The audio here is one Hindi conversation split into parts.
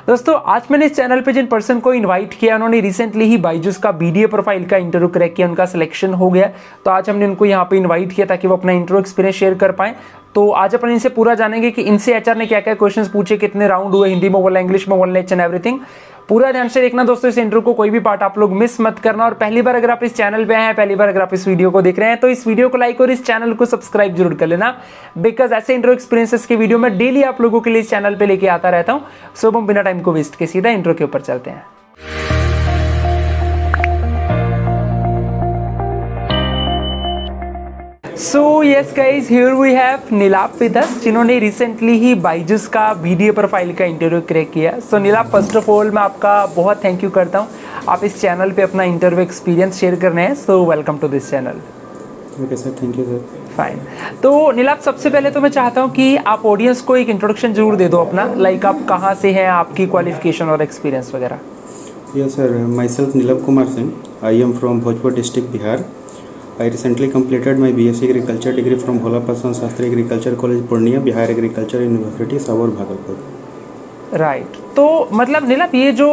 दोस्तों आज मैंने इस चैनल पे जिन पर्सन को इनवाइट किया उन्होंने रिसेंटली ही बायजूस का बीडीए प्रोफाइल का इंटरव्यू क्रैक किया, उनका सिलेक्शन हो गया। तो आज हमने उनको यहाँ पे इनवाइट किया ताकि वो अपना इंटरव्यू एक्सपीरियंस शेयर कर पाएं। तो आज अपन इनसे पूरा जानेंगे कि इनसे एचआर ने क्या क्या क्वेश्चंस पूछे, कितने राउंड हुए, हिंदी में बोलना, इंग्लिश में बोलना, एंड एवरीथिंग। पूरा ध्यान से देखना दोस्तों इस इंटरव्यू को, कोई भी पार्ट आप लोग मिस मत करना। और पहली बार अगर आप इस चैनल पे हैं, पहली बार अगर आप इस वीडियो को देख रहे हैं तो इस वीडियो को लाइक और इस चैनल को सब्सक्राइब जरूर कर लेना, बिकॉज ऐसे इंटरव्यू एक्सपीरियंसेस की वीडियो मैं डेली आप लोगों के लिए इस चैनल पे लेके आता रहता हूँ। सो हम बिना टाइम को वेस्ट के सीधा इंटरव्यू के ऊपर चलते हैं। So yes guys, here we have Nilap with us, जिन्होंने रिसेंटली ही बायजूस का बीडीए प्रोफाइल का इंटरव्यू क्रैक किया। So Nilap, first of all मैं आपका बहुत थैंक यू करता हूँ, आप इस चैनल पे अपना इंटरव्यू एक्सपीरियंस शेयर कर रहे हैं। So welcome to this channel. Okay sir, thank you sir. Fine. तो नीलाप, सबसे पहले तो मैं चाहता हूँ कि आप ऑडियंस को एक इंट्रोडक्शन जरूर दे दो अपना, लाइक आप कहाँ से हैं, आपकी क्वालिफिकेशन और एक्सपीरियंस वगैरह। Yes sir, myself Nilap Kumar Singh, I am from Bhojpur district, Bihar. I recently completed my BSc Agriculture degree from Bhola Prashant Shastri agriculture college Purnia, Bihar agriculture university Sabour Bhagalpur. Right. तो मतलब नीलाप, ये जो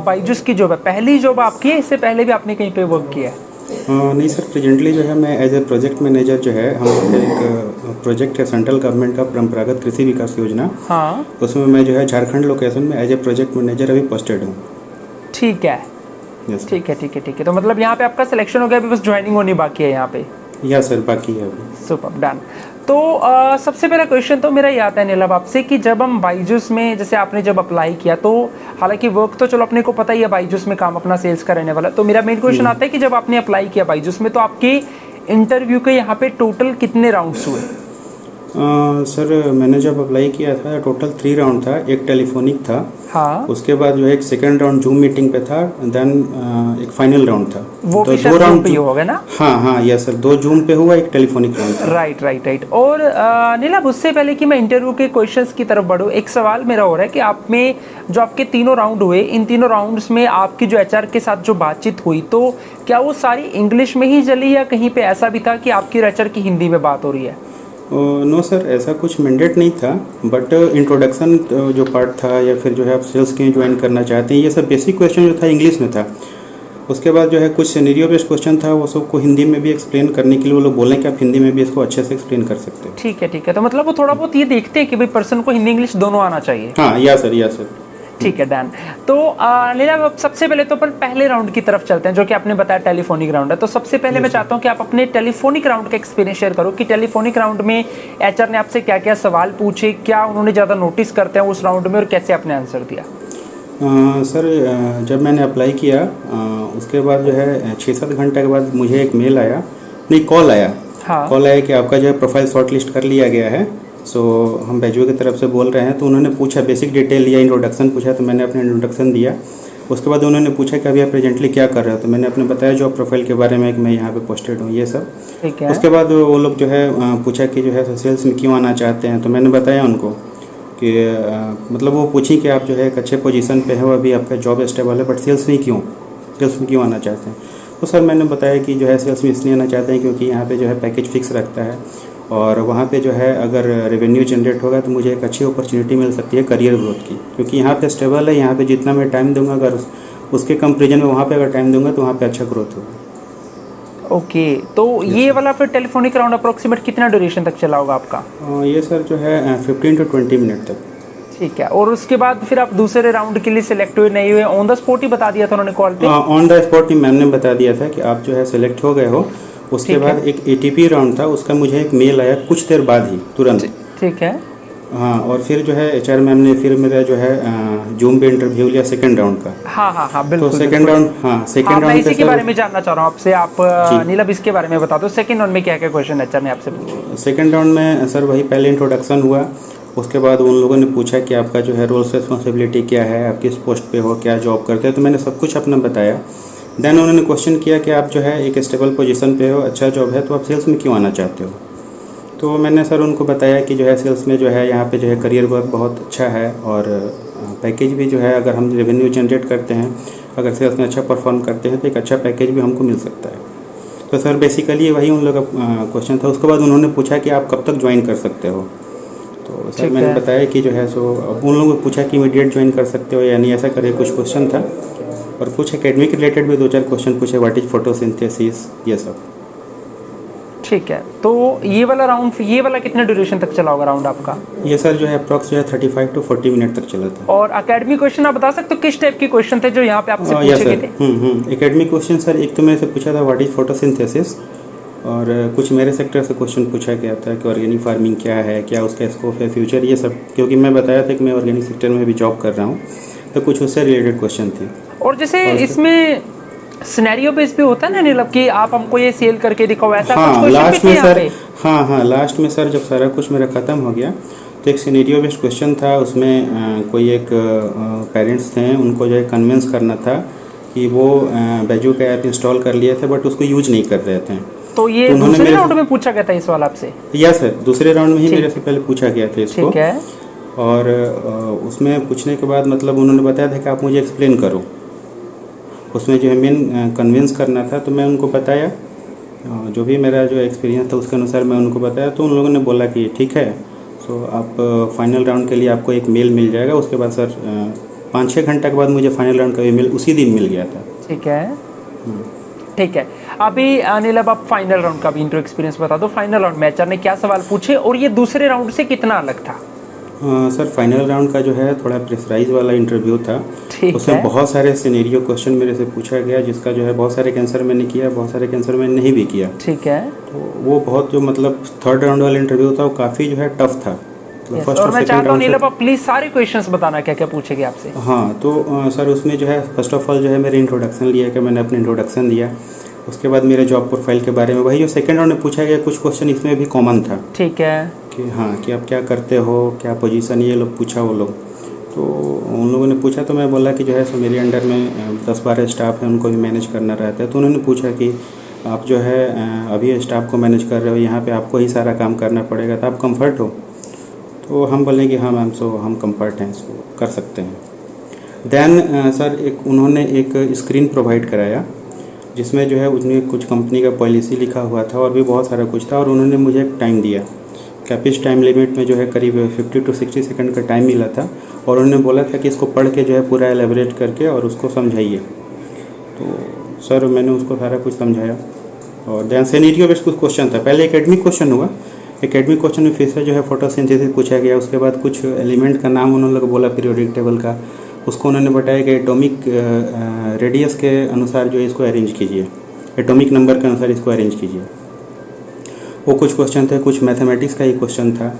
बायजूस की जॉब है, पहली जॉब आपकी है, इससे पहले भी आपने कहीं पे वर्क किया है? नहीं सर, प्रेजेंटली जो है मैं एज ए प्रोजेक्ट मैनेजर जो है, हम एक प्रोजेक्ट है सेंट्रल गवर्नमेंट का परंपरागत कृषि विकास योजना। हाँ, उसमें मैं जो है झारखंड लोकेशन में एज ए प्रोजेक्ट मैनेजर अभी पोस्टेड हूँ। ठीक है। यस ठीक है ठीक है ठीक है। तो मतलब यहाँ पे आपका सिलेक्शन हो गया, अभी बस ज्वाइनिंग होनी बाकी है यहाँ पे? यस सर, बाकी है अभी। Super, done. तो सबसे पहला क्वेश्चन तो मेरा ये आता है नीलाप आपसे कि जब हम बायजूस में, जैसे आपने जब अप्लाई किया, तो हालांकि वर्क तो चलो अपने को पता ही है, बायजूस में काम अपना सेल्स का रहने वाला। तो मेरा मेन क्वेश्चन आता है कि जब आपने अप्लाई किया बायजूस में, तो आपके इंटरव्यू के यहाँ पे टोटल कितने राउंड्स हुए? सर मैंने जब अप्लाई किया था टोटल 3 राउंड था, एक टेलीफोनिक था। हाँ। उसके बाद जो है एक सेकंड राउंड जूम मीटिंग पे था, देन एक फाइनल राउंड था। वो तो 2 राउंड पे होगा ना? हाँ, यस सर, 2 जूम पे हुआ, एक टेलीफोनिक राउंड था। राइट। और नीलाप, उससे पहले कि मैं इंटरव्यू के क्वेश्चंस की तरफ बढ़ूँ, एक सवाल मेरा हो रहा है कि आप में जो आपके 3 राउंड हुए, इन 3 राउंड्स में आपकी जो एचआर के साथ जो बातचीत हुई, तो क्या वो सारी इंग्लिश में ही चली या कहीं पे ऐसा भी था कि आपकी एचआर की हिंदी में बात हो रही है? नो सर, ऐसा कुछ मैंडेट नहीं था, बट इंट्रोडक्शन जो पार्ट था या फिर जो है आप सेल्स क्यों ज्वाइन करना चाहते हैं, ये सब बेसिक क्वेश्चन जो था इंग्लिश में था। उसके बाद जो है कुछ सिनेरियो बेस्ड क्वेश्चन था, वो सबको हिंदी में भी एक्सप्लेन करने के लिए वो लोग बोलें कि आप हिंदी में भी इसको अच्छे से एक्सप्लेन कर सकते हैं। ठीक है। तो मतलब वो थोड़ा बहुत ये देखते हैं कि भाई पर्सन को हिंदी इंग्लिश दोनों आना चाहिए। हाँ, या सर। ठीक है, डन। तो नीलाप, सबसे पहले तो अपन पहले राउंड की तरफ चलते हैं, जो कि आपने बताया टेलीफोनिक राउंड है। तो सबसे पहले मैं चाहता हूं कि आप अपने टेलीफोनिक राउंड का एक्सपीरियंस शेयर करो कि टेलीफोनिक राउंड में एचआर ने आपसे क्या क्या सवाल पूछे, क्या उन्होंने ज़्यादा नोटिस करते हैं उस राउंड में, और कैसे आपने आंसर दिया? सर जब मैंने अप्लाई किया उसके बाद जो है 6-7 घंटे के बाद मुझे एक मेल आया, नहीं कॉल आया। हाँ। कॉल आया कि आपका जो है प्रोफाइल शॉर्ट लिस्ट कर लिया गया है। सो हम बैजू की तरफ से बोल रहे हैं। तो उन्होंने पूछा, बेसिक डिटेल या इंट्रोडक्शन पूछा, तो मैंने अपना इंट्रोडक्शन दिया। उसके बाद उन्होंने पूछा कि अभी आप प्रेजेंटली क्या कर रहे हो, तो मैंने अपने बताया जॉब प्रोफाइल के बारे में कि मैं यहाँ पे पोस्टेड हूँ, ये सब। ठीक है। उसके बाद वो लोग जो है पूछा कि जो है सेल्स में क्यों आना चाहते हैं, तो मैंने बताया उनको कि मतलब वो पूछी कि आप जो है एक अच्छे पोजीशन पे हो, अभी आपका जॉब स्टेबल है, बट सेल्स में क्यों आना चाहते हैं। तो सर मैंने बताया कि जो है सेल्स में इसलिए आना चाहते हैं क्योंकि यहाँ पे जो है पैकेज फिक्स रखता है, और वहाँ पे जो है अगर रेवेन्यू जनरेट होगा तो मुझे एक अच्छी अपॉर्चुनिटी मिल सकती है करियर ग्रोथ की, क्योंकि यहाँ पे स्टेबल है। यहाँ पे जितना मैं टाइम दूंगा, अगर उसके कंपेरिजन में वहाँ पे अगर टाइम दूंगा तो वहाँ पे अच्छा ग्रोथ होगा। ओके। तो ये वाला फिर टेलीफोनिक राउंड अप्रोक्सीमेट कितना ड्यूरेशन तक चला होगा आपका? ये सर जो है 15 to 20 मिनट तक। ठीक है। और उसके बाद फिर आप दूसरे राउंड के लिए सिलेक्ट हुए नहीं हुए, ऑन द स्पॉट ही बता दिया था उन्होंने कॉल पे? On the spot he ma'am ने बता दिया था कि आप जो है सिलेक्ट हो गए हो। उसके बाद एक ATP राउंड था, उसका मुझे एक मेल आया कुछ देर बाद ही, तुरंत। ठीक है। हाँ, और फिर जो है HR मैम ने फिर मेरा जो है जूम पे इंटरव्यू लिया सेकंड राउंड का। हाँ, बिल्कुल। तो सेकंड राउंड, मैं इसी के बारे में जानना चाह रहा हूँ आपसे। आप नीलाप इसके बारे में बता दो, सेकंड राउंड में क्या क्या क्वेश्चन एचआर ने आपसे पूछे? सेकंड राउंड में सर वही पहले इंट्रोडक्शन हुआ। उसके बाद उन लोगों ने पूछा कि आपका जो है रोल्स रिस्पॉन्सिबिलिटी क्या है, आप किस पोस्ट पे हो, क्या जॉब करते हैं, तो मैंने सब कुछ अपना बताया। देन उन्होंने क्वेश्चन किया कि आप जो है एक स्टेबल पोजीशन पे हो, अच्छा जॉब है, तो आप सेल्स में क्यों आना चाहते हो। तो मैंने सर उनको बताया कि जो है सेल्स में जो है यहाँ पे जो है करियर ग्रोथ बहुत अच्छा है, और पैकेज भी जो है अगर हम रेवेन्यू जनरेट करते हैं, अगर सेल्स में अच्छा परफॉर्म करते हैं तो एक अच्छा पैकेज भी हमको मिल सकता है। तो सर बेसिकली वही उन लोग का क्वेश्चन था। उसके बाद उन्होंने पूछा कि आप कब तक ज्वाइन कर सकते हो। तो सर मैंने बताया कि जो है सो अब उन लोगों को पूछा कि इमीडिएट ज्वाइन कर सकते हो या नहीं, ऐसा करे कुछ क्वेश्चन था। और कुछ एकेडमिक रिलेटेड भी 2-4 क्वेश्चन पूछे, व्हाट इज फोटोसिंथेसिस, ये सब। ठीक है, तो ये वाला राउंड, ये वाला कितने ड्यूरेशन तक चला होगा राउंड आपका? ये सर जो है अप्रॉक्स जो है 35 to 40 मिनट तक चला था। और एकेडमिक क्वेश्चन आप बता सकते हो किस टाइप के क्वेश्चन थे जो यहाँ पे आपसे पूछे गए थे? एकेडमिक क्वेश्चन सर एक तो मेरे से पूछा था व्हाट इज फोटोसिंथेसिस, और कुछ मेरे सेक्टर से क्वेश्चन पूछा गया था कि ऑर्गेनिक फार्मिंग क्या है, क्या उसका स्कोप है फ्यूचर, ये सब। क्योंकि मैं बताया था कि मैं ऑर्गेनिक सेक्टर में भी जॉब कर रहा हूँ, तो कुछ उससे रिलेटेड क्वेश्चन थे। और जैसे इसमें सिनेरियो बेस भी होता है ना नीलम, कि आप हमको ये सेल करके दिखाओ, ऐसा कुछ क्वेश्चन लास्ट में यहाँ सर, पे? हाँ लास्ट में सर जब सारा कुछ मेरा ख़त्म हो गया तो एक सिनेरियो बेस्ड क्वेश्चन था। उसमें कोई एक पेरेंट्स थे, उनको जो है कन्विंस करना था कि वो बैजू का ऐप इंस्टॉल कर लिए थे बट उसको यूज नहीं कर रहे थे। तो ये दूसरे राउंड में पूछा गया था इस वाला आपसे? यस सर, दूसरे राउंड में ही मेरे से पहले पूछा गया था इसको। ठीक है। और उसमें पूछने के बाद मतलब उन्होंने बताया था कि आप मुझे एक्सप्लेन करो। उसमें जो है मेन कन्विंस करना था, तो मैं उनको बताया जो भी मेरा जो एक्सपीरियंस था उसके अनुसार मैं उनको बताया। तो उन लोगों ने बोला कि ठीक है, सो आप फाइनल राउंड के लिए आपको एक मेल मिल जाएगा। उसके बाद सर 5-6 घंटे के बाद मुझे फाइनल राउंड का ईमेल उसी दिन मिल गया था। ठीक है, ठीक है। अभी नीलम आप फाइनल राउंड का भी इंटरव्यू एक्सपीरियंस बता दो। फाइनल राउंड में एचआर ने क्या सवाल पूछे और ये दूसरे राउंड से कितना अलग था? सर फाइनल राउंड का जो है थोड़ा प्रेशराइज वाला इंटरव्यू था। उसमें बहुत सारे सिनेरियो क्वेश्चन मेरे से पूछा गया, जिसका जो है बहुत सारे आंसर मैंने किया, बहुत सारे आंसर मैंने नहीं भी किया। ठीक है। तो वो बहुत जो मतलब थर्ड राउंड वाला इंटरव्यू था वो काफ़ी जो है टफ था। फर्स्ट और मैं चाहता हूँ नीलम आप प्लीज सारे क्वेश्चंस बताना क्या क्या पूछेंगे आपसे। हाँ, तो सर उसमें जो है फर्स्ट ऑफ ऑल जो है मेरे इंट्रोडक्शन लिया कि मैंने अपने इंट्रोडक्शन दिया। उसके बाद मेरे जॉब प्रोफाइल के बारे में, वही जो सेकंड राउंड में पूछा गया, कुछ क्वेश्चन इसमें भी कॉमन था। ठीक है। कि हाँ कि आप क्या करते हो, क्या पोजीशन, ये लोग पूछा वो लोग। तो उन लोगों ने पूछा तो मैं बोला कि जो है सो मेरे अंडर में 10-12 स्टाफ है, उनको भी मैनेज करना रहता है। तो उन्होंने पूछा कि आप जो है अभी स्टाफ को मैनेज कर रहे हो, यहाँ पे आपको ही सारा काम करना पड़ेगा, तो आप कंफर्ट हो? तो हम बोले कि हाँ मैम, सो हम कंफर्ट हैं, इसको कर सकते हैं। देन सर उन्होंने एक स्क्रीन प्रोवाइड कराया जिसमें जो है उसमें कुछ कंपनी का पॉलिसी लिखा हुआ था और भी बहुत सारा कुछ था। और उन्होंने मुझे एक टाइम दिया, कैपिस टाइम लिमिट में जो है करीब 50 to 60 सेकंड का टाइम मिला था। और उन्होंने बोला था कि इसको पढ़ के जो है पूरा एलेबरेट करके और उसको समझाइए। तो सर मैंने उसको सारा कुछ समझाया। और दैन सिनेरियो बेस्ड कुछ क्वेश्चन था। पहले एकेडमिक क्वेश्चन हुआ, एकेडमिक क्वेश्चन में फिर से जो है फोटोसिंथेसिस पूछा गया। उसके बाद कुछ एलिमेंट का नाम उन्होंने बोला पीरियोडिक टेबल का, उसको उन्होंने बताया कि एटॉमिक रेडियस के अनुसार जो है इसको अरेंज कीजिए, एटॉमिक नंबर के अनुसार इसको अरेंज कीजिए। वो कुछ क्वेश्चन थे, कुछ मैथमेटिक्स का ही क्वेश्चन था,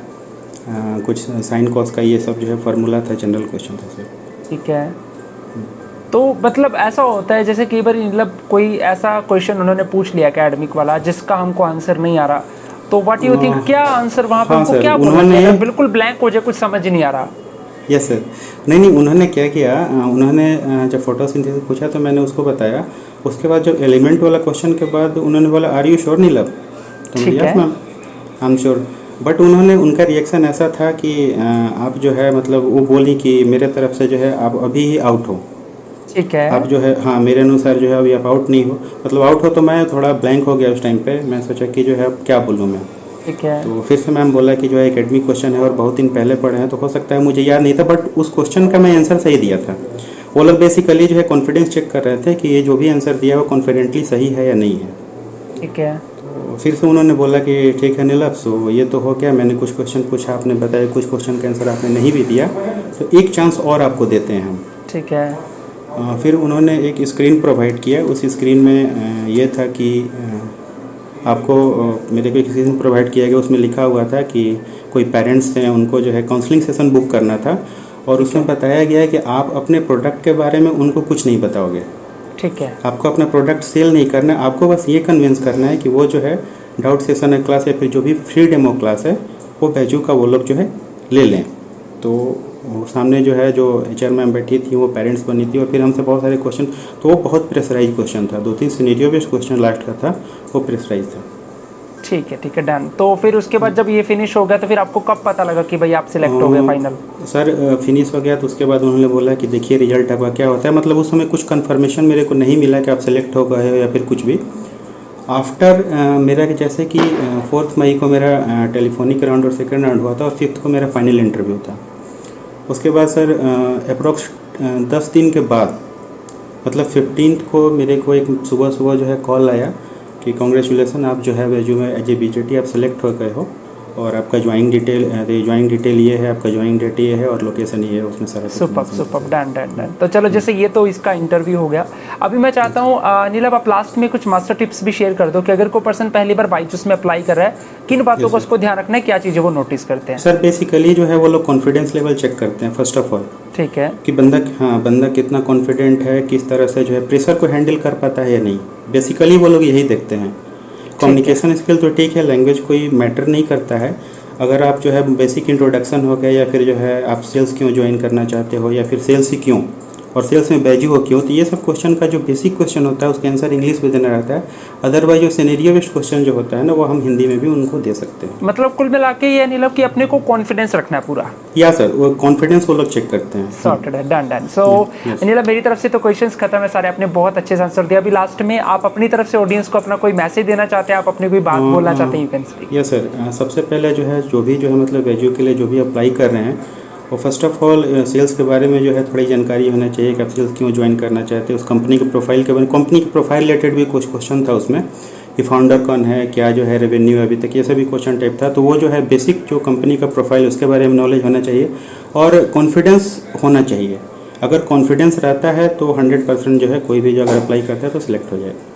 कुछ साइन कॉस का, ये सब जो है फार्मूला था, जनरल क्वेश्चन था सर। ठीक है। तो मतलब ऐसा होता है जैसे कई बार मतलब कोई ऐसा क्वेश्चन उन्होंने पूछ लिया एकेडमिक वाला जिसका हमको आंसर नहीं आ रहा, तो व्हाट यू थिंक, क्या आंसर वहाँ पे हमको क्या बोलना चाहिए? बिल्कुल ब्लैंक हो जाए, कुछ समझ नहीं आ रहा। Yes sir. नहीं, उन्होंने क्या किया, उन्होंने जब फोटोसिंथेसिस पूछा तो मैंने उसको बताया। उसके बाद जो एलिमेंट वाला क्वेश्चन के बाद उन्होंने बोला आर यू श्योर नीलम? तो yes ma'am, I am sure. But उन्होंने, उनका रिएक्शन ऐसा था कि आप जो है मतलब वो बोली कि मेरे तरफ से जो है आप अभी ही आउट हो। ठीक है। आप जो है, हाँ मेरे अनुसार जो है अभी आप आउट नहीं हो, मतलब आउट हो। तो मैं थोड़ा ब्लैंक हो गया उस टाइम पे। मैं सोचा कि जो है अब क्या बोलूँ मैं। ठीक है। तो फिर से मैम बोला कि जो है एकेडमिक क्वेश्चन है और बहुत दिन पहले पढ़े हैं, तो हो सकता है मुझे याद नहीं था, बट उस क्वेश्चन का मैं आंसर सही दिया था। वो लोग बेसिकली जो है कॉन्फिडेंस चेक कर रहे थे कि ये जो भी आंसर दिया वो कॉन्फिडेंटली सही है या नहीं है। ठीक है। तो फिर से उन्होंने बोला कि ठीक है नीलम, सो ये तो हो गया, मैंने कुछ क्वेश्चन पूछा, आपने बताया, कुछ क्वेश्चन का आंसर आपने नहीं भी दिया, तो एक चांस और आपको देते हैं हम। ठीक है। फिर उन्होंने एक स्क्रीन प्रोवाइड किया। उस स्क्रीन में ये था कि आपको मेरे को एक स्क्रीन प्रोवाइड किया गया, उसमें लिखा हुआ था कि कोई पेरेंट्स हैं, उनको जो है काउंसलिंग सेशन बुक करना था। और उसमें बताया गया है कि आप अपने प्रोडक्ट के बारे में उनको कुछ नहीं बताओगे। ठीक है। आपको अपना प्रोडक्ट सेल नहीं करना है, आपको बस ये कन्विंस करना है कि वो जो है डाउट सेशन है क्लास या फिर जो भी फ्री डेमो क्लास है वो बैजू का वो लोग जो है ले लें। तो सामने जो है जो HR मैम बैठी थी वो पेरेंट्स बनी थी और फिर हमसे बहुत सारे क्वेश्चन, तो वो बहुत प्रेशराइज क्वेश्चन था। 2-3 सिनेरियो बेस्ड क्वेश्चन लास्ट का था, वो प्रेशराइज था। ठीक है। ठीक है, डन। तो फिर उसके बाद जब ये फिनिश हो गया तो फिर आपको कब पता लगा कि भाई आप सिलेक्ट हो गए फाइनल? सर फिनिश हो गया तो उसके बाद उन्होंने बोला कि देखिए रिजल्ट आपका क्या होता है। मतलब उस समय कुछ कन्फर्मेशन मेरे को नहीं मिला कि आप सेलेक्ट हो गए हो या फिर कुछ भी। आफ्टर मेरा कि जैसे कि 4 मई को मेरा टेलीफोनिक राउंड और सेकंड राउंड हुआ था और 5th को मेरा फाइनल इंटरव्यू था। उसके बाद सर अप्रोक्स 10 दिन के बाद मतलब 15th को मेरे को एक सुबह सुबह जो है कॉल आया कि कॉन्ग्रेचुलेसन, आप जो है रेज्यूमे एज ए बीजेटी आप सेलेक्ट हो गए हो और आपका ज्वाइनिंग डिटेल ये है, आपका ज्वाइनिंग डेट ये है और लोकेशन ये है, उसमें सारा सुपर डन। तो चलो, जैसे ये तो इसका इंटरव्यू हो गया। अभी मैं चाहता हूँ नीलम, आप लास्ट में कुछ मास्टर टिप्स भी शेयर कर दो कि अगर कोई पर्सन पहली बार बाईजूस में अप्लाई कर रहा है, किन बातों को उसको ध्यान रखना है, क्या चीज़ें वो नोटिस करते हैं? सर बेसिकली जो है वो लोग कॉन्फिडेंस लेवल चेक करते हैं फर्स्ट ऑफ ऑल। ठीक है कि बंदा कितना कॉन्फिडेंट है, किस तरह से जो है प्रेशर को हैंडल कर पाता है या नहीं, बेसिकली वो लोग यही देखते हैं। कम्युनिकेशन स्किल तो ठीक है, लैंग्वेज कोई मैटर नहीं करता है। अगर आप जो है बेसिक इंट्रोडक्शन हो गया या फिर जो है आप सेल्स क्यों ज्वाइन करना चाहते हो या फिर सेल्स ही क्यों और सेल्स में बैजू हो क्यों, तो ये सब क्वेश्चन का जो बेसिक क्वेश्चन होता है उसका आंसर इंग्लिश में देना रहता है। अदरवाइज जो सिनेरियो बेस्ड क्वेश्चन जो होता है ना, वो हम हिंदी में भी उनको दे सकते हैं। मतलब कुल मिला के ये नीलम कि अपने को कॉन्फिडेंस रखना है पूरा। या सर वो कॉन्फिडेंस वो लोग चेक करते हैं। सॉर्टेड है, डन। सो नीलम, मेरी तरफ से तो क्वेश्चंस खत्म है सारे, आपने बहुत अच्छे से आंसर दिया। अभी लास्ट में आप अपनी तरफ से ऑडियंस को अपना कोई मैसेज देना चाहते हैं, आप अपनी कोई बात बोलना चाहते हैं, you can speak. Yes sir, सबसे पहले जो है मतलब बैजू के लिए जो भी अप्लाई कर रहे हैं, और फर्स्ट ऑफ ऑल सेल्स के बारे में जो है थोड़ी जानकारी होना चाहिए कि आप सेल्स क्यों ज्वाइन करना चाहते हैं। उस कंपनी के प्रोफाइल के बारे में, कंपनी के प्रोफाइल रिलेटेड भी कुछ क्वेश्चन था उसमें कि फाउंडर कौन है, क्या जो है रेवेन्यू अभी तक, ये सभी क्वेश्चन टाइप था। तो वो जो है बेसिक जो कंपनी का प्रोफाइल उसके बारे में नॉलेज होना चाहिए और कॉन्फिडेंस होना चाहिए। अगर कॉन्फिडेंस रहता है तो 100% जो है कोई भी जो अगर अप्लाई करता है तो सिलेक्ट हो जाएगा।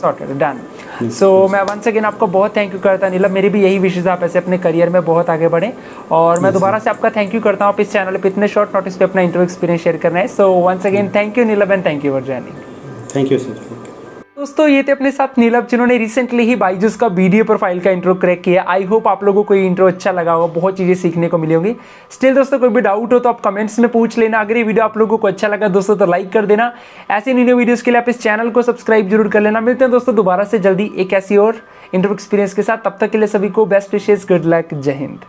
Sorted, done. सो मैं वंस अगेन आपको बहुत थैंक यू करता हूँ नीलम, मेरी भी यही विशेष आप ऐसे अपने करियर में बहुत आगे बढ़ें और मैं दोबारा से आपका थैंक यू करता हूँ। आप इस चैनल पे इतने शॉर्ट नोटिस पे अपना इंटरव्यू एक्सपीरियंस शेयर करना है। So once again thank you Neelam and thank you for joining. Thank you sir. दोस्तों ये थे अपने साथ नीलम, जिन्होंने रिसेंटली ही बाईजूस का वीडियो प्रोफाइल का इंट्रो क्रैक किया। आई होप आप लोगों को ये इंट्रो अच्छा लगा होगा, बहुत चीजें सीखने को मिली होंगी। स्टिल दोस्तों कोई भी डाउट हो तो आप कमेंट्स में पूछ लेना। अगर ये वीडियो आप लोगों को अच्छा लगा दोस्तों तो लाइक कर देना। ऐसे न्यू वीडियोस के लिए आप इस चैनल को सब्सक्राइब जरूर कर लेना। मिलते हैं दोस्तों दोबारा से जल्दी एक ऐसी और इंटरव्यू एक्सपीरियंस के साथ। तब तक के लिए सभी को बेस्ट विशेस, गुड लक, जय हिंद।